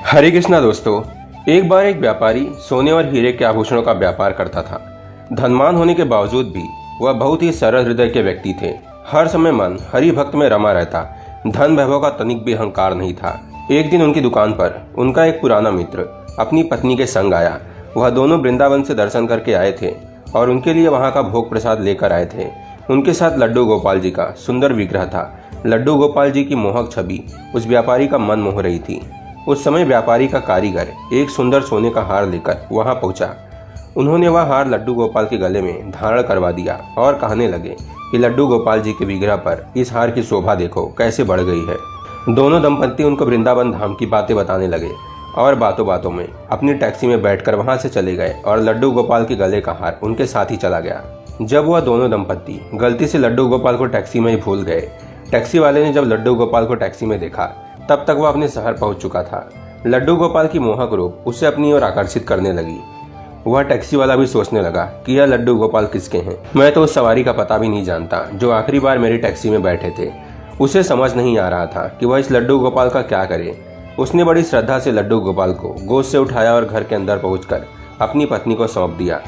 हरे कृष्णा दोस्तों। एक बार एक व्यापारी सोने और हीरे के आभूषणों का व्यापार करता था। धनवान होने के बावजूद भी वह बहुत ही सरल हृदय के व्यक्ति थे। हर समय मन हरि भक्त में रमा रहता। धन वैभव का तनिक भी अहंकार नहीं था। एक दिन उनकी दुकान पर उनका एक पुराना मित्र अपनी पत्नी के संग आया। वह दोनों वृंदावन से दर्शन करके आए थे और उनके लिए वहां का भोग प्रसाद लेकर आए थे। उनके साथ लड्डू गोपाल जी का सुंदर विग्रह था। लड्डू गोपाल जी की मोहक छवि उस व्यापारी का मन मोह रही थी। उस समय व्यापारी का कारीगर एक सुंदर सोने का हार लेकर वहां पहुंचा। उन्होंने वह हार लड्डू गोपाल के गले में धारण करवा दिया और कहने लगे कि लड्डू गोपाल जी के विग्रह पर इस हार की शोभा देखो कैसे बढ़ गई है। दोनों दंपत्ति उनको वृंदावन धाम की बातें बताने लगे और बातों बातों में अपनी टैक्सी में बैठकर वहां से चले गए और लड्डू गोपाल के गले का हार उनके साथ ही चला गया। जब वह दोनों दंपत्ति गलती से लड्डू गोपाल को टैक्सी में ही भूल गए, टैक्सी वाले ने जब लड्डू गोपाल को टैक्सी में देखा तब तक वह अपने शहर पहुंच चुका था। लड्डू गोपाल की मोहक रूप उसे अपनी ओर आकर्षित करने लगी। वह टैक्सी वाला भी सोचने लगा कि यह लड्डू गोपाल किसके हैं। मैं तो उस सवारी का पता भी नहीं जानता जो आखिरी बार मेरी टैक्सी में बैठे थे। उसे समझ नहीं आ रहा था कि वह इस लड्डू गोपाल का क्या करे। उसने बड़ी श्रद्धा से लड्डू गोपाल को गोद से उठाया और घर के अंदर पहुंचकर अपनी पत्नी को सौंप दिया।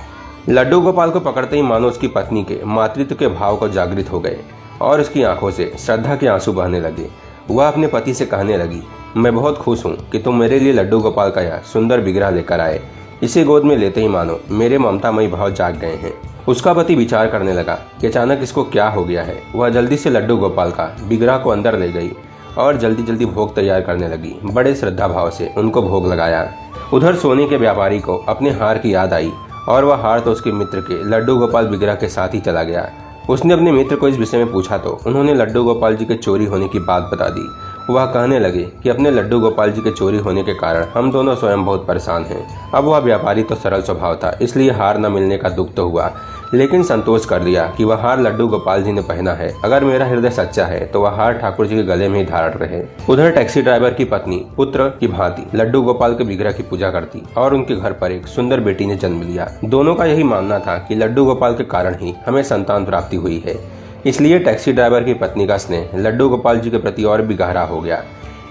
लड्डू गोपाल को पकड़ते ही मानो उसकी पत्नी के मातृत्व के भाव को जागृत हो गए और उसकी आंखों से श्रद्धा के आंसू बहने लगे। वह अपने पति से कहने लगी, मैं बहुत खुश हूँ कि तुम मेरे लिए लड्डू गोपाल का यह सुंदर विग्रह लेकर आए। इसे गोद में लेते ही मानो मेरे ममतामयी भाव जाग गए हैं। उसका पति विचार करने लगा कि अचानक इसको क्या हो गया है। वह जल्दी से लड्डू गोपाल का विग्रह को अंदर ले गई और जल्दी जल्दी भोग तैयार करने लगी। बड़े श्रद्धा भाव से उनको भोग लगाया। उधर सोने के व्यापारी को अपने हार की याद आई और वह हार तो उसके मित्र के लड्डू गोपाल विग्रह के साथ ही चला गया। उसने अपने मित्र को इस विषय में पूछा तो उन्होंने लड्डू गोपाल जी के चोरी होने की बात बता दी। वह कहने लगे कि अपने लड्डू गोपाल जी के चोरी होने के कारण हम दोनों स्वयं बहुत परेशान हैं। अब वह व्यापारी तो सरल स्वभाव था, इसलिए हार न मिलने का दुख तो हुआ, लेकिन संतोष कर लिया कि वह हार लड्डू गोपाल जी ने पहना है। अगर मेरा हृदय सच्चा है तो वह हार ठाकुर जी के गले में ही धारण रहे। उधर टैक्सी ड्राइवर की पत्नी पुत्र की भांति लड्डू गोपाल के विग्रह की पूजा करती और उनके घर पर एक सुंदर बेटी ने जन्म लिया। दोनों का यही मानना था कि लड्डू गोपाल के कारण ही हमें संतान प्राप्ति हुई है। इसलिए टैक्सी ड्राइवर की पत्नी का स्नेह लड्डू गोपाल जी के प्रति और भी गहरा हो गया।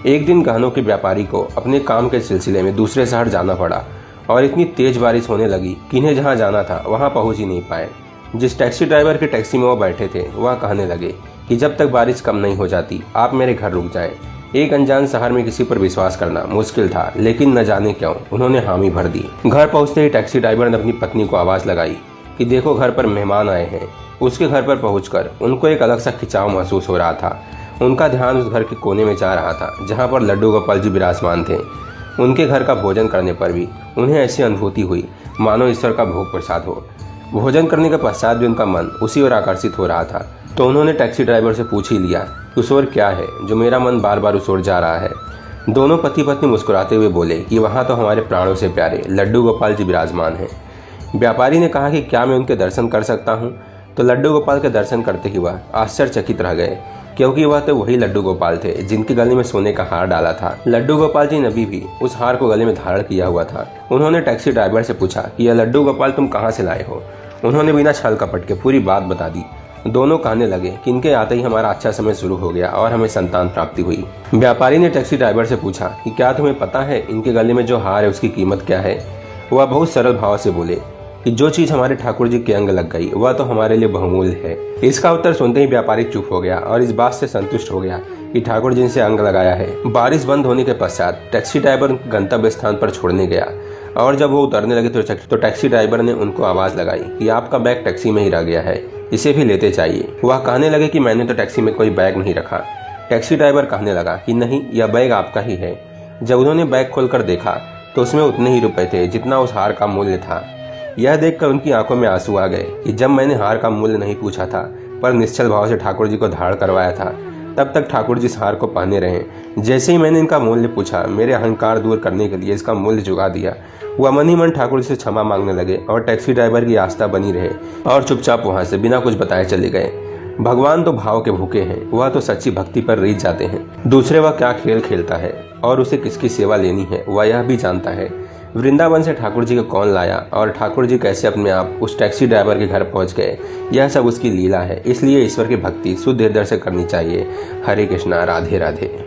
एक दिन गहनों के व्यापारी को अपने काम के सिलसिले में दूसरे शहर जाना पड़ा और इतनी तेज बारिश होने लगी कि इन्हें जहां जाना था वहां पहुंच ही नहीं पाए। जिस टैक्सी ड्राइवर की टैक्सी में वो बैठे थे वह कहने लगे कि जब तक बारिश कम नहीं हो जाती आप मेरे घर रुक जाए। एक अनजान शहर में किसी पर विश्वास करना मुश्किल था, लेकिन न जाने क्यों उन्होंने हामी भर दी। घर पहुंचते ही टैक्सी ड्राइवर ने अपनी पत्नी को आवाज लगाई कि देखो घर पर मेहमान आए हैं। उसके घर पर पहुंचकर उनको एक अलग सा खिंचाव महसूस हो रहा था। उनका ध्यान उस घर के कोने में जा रहा था जहां पर लड्डू गोपाल जी विराजमान थे। उनके घर का भोजन करने पर भी उन्हें ऐसी अनुभूति हुई मानो ईश्वर का भोग प्रसाद हो। भोजन करने के पश्चात भी उनका मन उसी ओर आकर्षित हो रहा था। तो उन्होंने टैक्सी ड्राइवर से पूछ ही लिया, उस ओर क्या है जो मेरा मन बार बार उस ओर जा रहा है। दोनों पति पत्नी मुस्कुराते हुए बोले कि वहाँ तो हमारे प्राणों से प्यारे लड्डू गोपाल जी विराजमान हैं। व्यापारी ने कहा कि क्या मैं उनके दर्शन कर सकता हूँ। तो लड्डू गोपाल के दर्शन करते ही वह आश्चर्यचकित रह गए, क्योंकि वह तो वही लड्डू गोपाल थे जिनके गले में सोने का हार डाला था। लड्डू गोपाल जी ने अभी भी उस हार को गले में धारण किया हुआ था। उन्होंने टैक्सी ड्राइवर से पूछा कि यह लड्डू गोपाल तुम कहाँ से लाए हो। उन्होंने बिना छल कपट के पूरी बात बता दी। दोनों कहने लगे कि इनके आते ही हमारा अच्छा समय शुरू हो गया और हमें संतान प्राप्ति हुई। व्यापारी ने टैक्सी ड्राइवर से पूछा कि क्या तुम्हें पता है इनके गले में जो हार है उसकी कीमत क्या है। वह बहुत सरल भाव से बोले कि जो चीज हमारे ठाकुर जी के अंग लग गई वह तो हमारे लिए बहुमूल्य है। इसका उत्तर सुनते ही व्यापारी चुप हो गया और इस बात से संतुष्ट हो गया कि ठाकुर जी ने अंग लगाया है। बारिश बंद होने के पश्चात टैक्सी ड्राइवर गंतव्य स्थान पर छोड़ने गया और जब वो उतरने लगे तो टैक्सी ड्राइवर ने उनको आवाज लगाई कि आपका बैग टैक्सी में ही रह गया है, इसे भी लेते चाहिए। वह कहने लगे कि मैंने तो टैक्सी में कोई बैग नहीं रखा। टैक्सी ड्राइवर कहने लगा कि नहीं, यह बैग आपका ही है। जब उन्होंने बैग खोलकर देखा तो उसमें उतने ही रुपए थे जितना उस हार का मूल्य था। यह देखकर उनकी आंखों में आंसू आ गए कि जब मैंने हार का मूल्य नहीं पूछा था पर निश्चल भाव से ठाकुर जी को धारण करवाया था, तब तक ठाकुर जी इस हार को पहने रहे। जैसे ही मैंने इनका मूल्य पूछा, मेरे अहंकार दूर करने के लिए इसका मूल्य चुका दिया। वह मन ही मन ठाकुर जी से क्षमा मांगने लगे और टैक्सी ड्राइवर की आस्था बनी रहे और चुपचाप वहां से बिना कुछ बताए चले गए। भगवान तो भाव के भूखे हैं, वह तो सच्ची भक्ति पर रीझ जाते हैं। दूसरे वह क्या खेल खेलता है और उसे किसकी सेवा लेनी है वह यह भी जानता है। वृंदावन से ठाकुर जी को कौन लाया और ठाकुर जी कैसे अपने आप उस टैक्सी ड्राइवर के घर पहुंच गए, यह सब उसकी लीला है। इसलिए ईश्वर की भक्ति शुद्ध हृदय से करनी चाहिए। हरे कृष्णा, राधे राधे।